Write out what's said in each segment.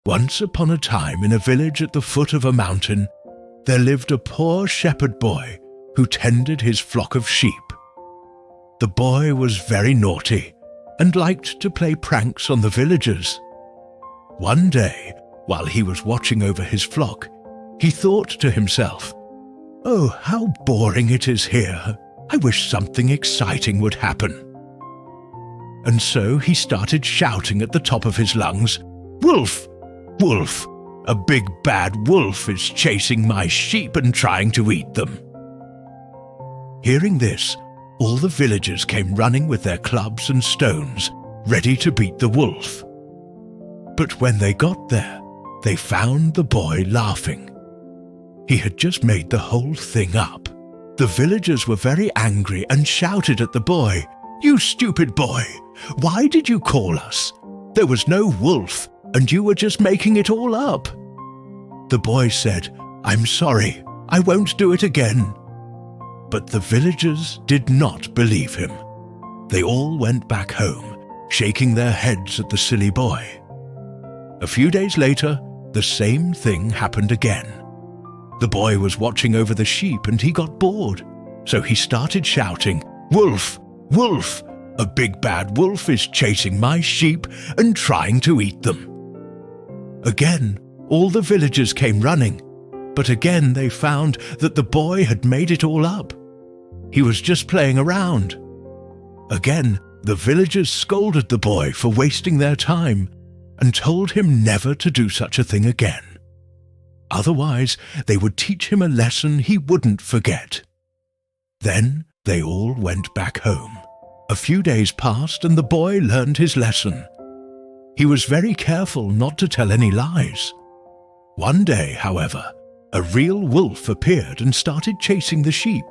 Once upon a time, in a village at the foot of a mountain, there lived a poor shepherd boy who tended his flock of sheep. The boy was very naughty and liked to play pranks on the villagers. One day, while he was watching over his flock, he thought to himself, "Oh, how boring it is here. I wish something exciting would happen." And so he started shouting at the top of his lungs, "Wolf! Wolf! A big bad wolf is chasing my sheep and trying to eat them." Hearing this, all the villagers came running with their clubs and stones, ready to beat the wolf. But when they got there, they found the boy laughing. He had just made the whole thing up. The villagers were very angry and shouted at the boy, "You stupid boy! Why did you call us? There was no wolf, and you were just making it all up." The boy said, "I'm sorry, I won't do it again." But the villagers did not believe him. They all went back home, shaking their heads at the silly boy. A few days later, the same thing happened again. The boy was watching over the sheep and he got bored, so he started shouting, "Wolf! Wolf! A big bad wolf is chasing my sheep and trying to eat them." Again, all the villagers came running, but again they found that the boy had made it all up. He was just playing around. Again, the villagers scolded the boy for wasting their time and told him never to do such a thing again. Otherwise, they would teach him a lesson he wouldn't forget. Then they all went back home. A few days passed and the boy learned his lesson. He was very careful not to tell any lies. One day, however, a real wolf appeared and started chasing the sheep.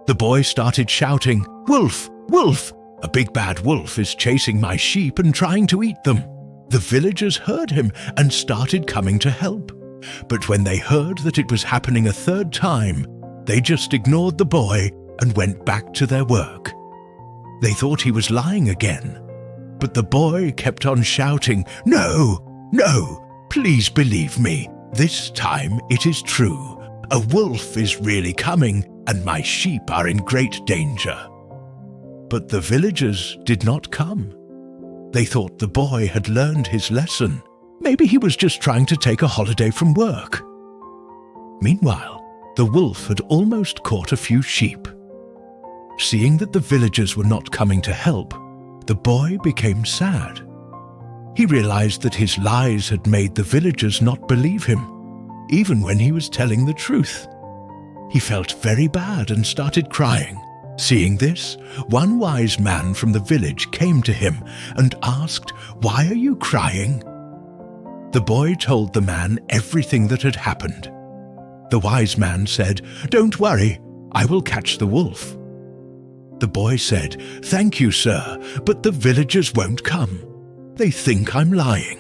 The boy started shouting, "Wolf! Wolf! A big bad wolf is chasing my sheep and trying to eat them." The villagers heard him and started coming to help. But when they heard that it was happening a third time, they just ignored the boy and went back to their work. They thought he was lying again. But the boy kept on shouting, "No, no, please believe me. This time it is true. A wolf is really coming and my sheep are in great danger." But the villagers did not come. They thought the boy had learned his lesson. Maybe he was just trying to take a holiday from work. Meanwhile, the wolf had almost caught a few sheep. Seeing that the villagers were not coming to help, the boy became sad. He realized that his lies had made the villagers not believe him, even when he was telling the truth. He felt very bad and started crying. Seeing this, one wise man from the village came to him and asked, "Why are you crying?" The boy told the man everything that had happened. The wise man said, "Don't worry, I will catch the wolf." The boy said, "Thank you, sir, but the villagers won't come. They think I'm lying."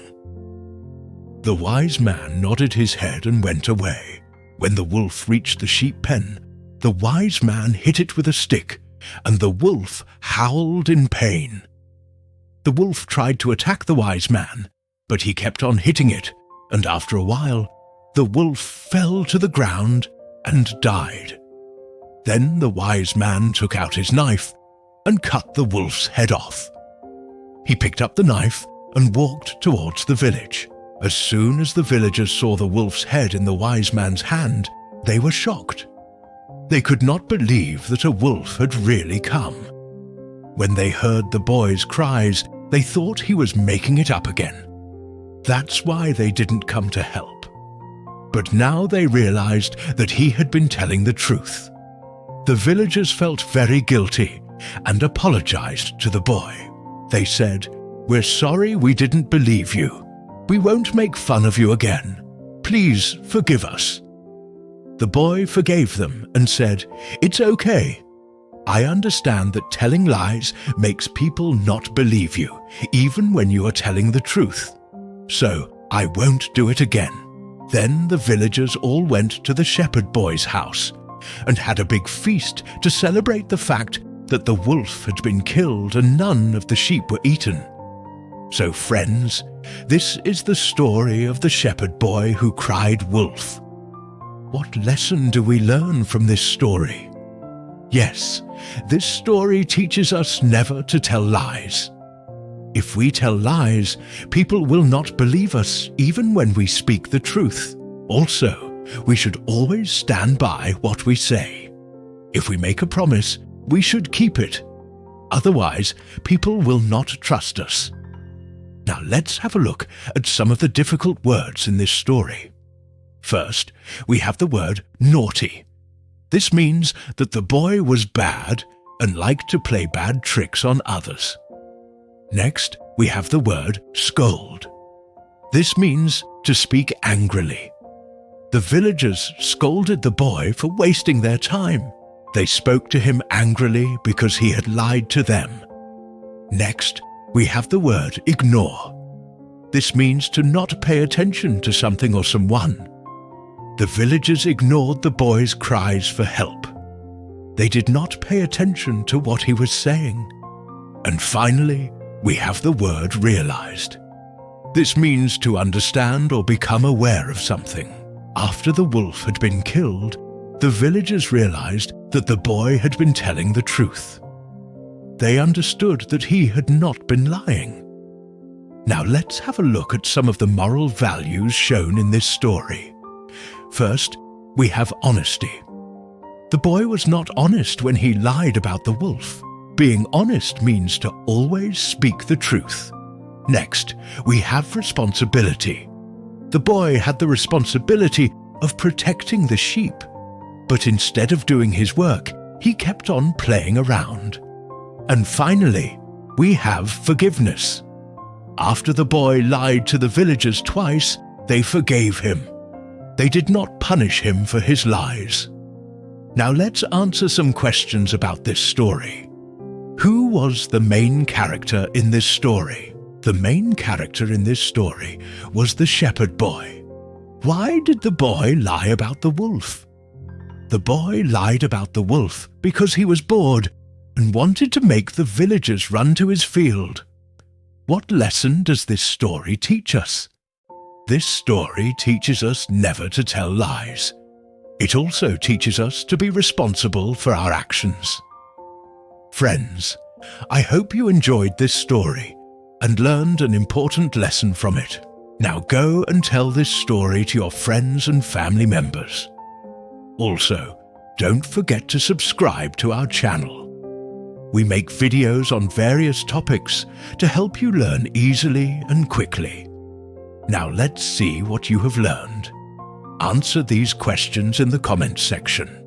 The wise man nodded his head and went away. When the wolf reached the sheep pen, the wise man hit it with a stick, and the wolf howled in pain. The wolf tried to attack the wise man, but he kept on hitting it, and after a while, the wolf fell to the ground and died. Then the wise man took out his knife and cut the wolf's head off. He picked up the knife and walked towards the village. As soon as the villagers saw the wolf's head in the wise man's hand, they were shocked. They could not believe that a wolf had really come. When they heard the boy's cries, they thought he was making it up again. That's why they didn't come to help. But now they realized that he had been telling the truth. The villagers felt very guilty and apologized to the boy. They said, "We're sorry we didn't believe you. We won't make fun of you again. Please forgive us." The boy forgave them and said, "It's okay. I understand that telling lies makes people not believe you, even when you are telling the truth. So I won't do it again." Then the villagers all went to the shepherd boy's house and had a big feast to celebrate the fact that the wolf had been killed and none of the sheep were eaten. So friends, This is the story of the shepherd boy who cried wolf. What lesson do we learn from this story? Yes, this story teaches us never to tell lies. If we tell lies, people will not believe us even when we speak the truth. Also, we should always stand by what we say. If we make a promise, we should keep it. Otherwise, people will not trust us. Now let's have a look at some of the difficult words in this story. First, we have the word naughty. This means that the boy was bad and liked to play bad tricks on others. Next, we have the word scold. This means to speak angrily. The villagers scolded the boy for wasting their time. They spoke to him angrily because he had lied to them. Next, we have the word ignore. This means to not pay attention to something or someone. The villagers ignored the boy's cries for help. They did not pay attention to what he was saying. And finally, we have the word realized. This means to understand or become aware of something. After the wolf had been killed, the villagers realized that the boy had been telling the truth. They understood that he had not been lying. Now let's have a look at some of the moral values shown in this story. First, we have honesty. The boy was not honest when he lied about the wolf. Being honest means to always speak the truth. Next, we have responsibility. The boy had the responsibility of protecting the sheep, but instead of doing his work, he kept on playing around. And finally, we have forgiveness. After the boy lied to the villagers twice, they forgave him. They did not punish him for his lies. Now let's answer some questions about this story. Who was the main character in this story? The main character in this story was the shepherd boy. Why did the boy lie about the wolf? The boy lied about the wolf because he was bored and wanted to make the villagers run to his field. What lesson does this story teach us? This story teaches us never to tell lies. It also teaches us to be responsible for our actions. Friends, I hope you enjoyed this story and learned an important lesson from it. Now go and tell this story to your friends and family members. Also, don't forget to subscribe to our channel. We make videos on various topics to help you learn easily and quickly. Now let's see what you have learned. Answer these questions in the comments section.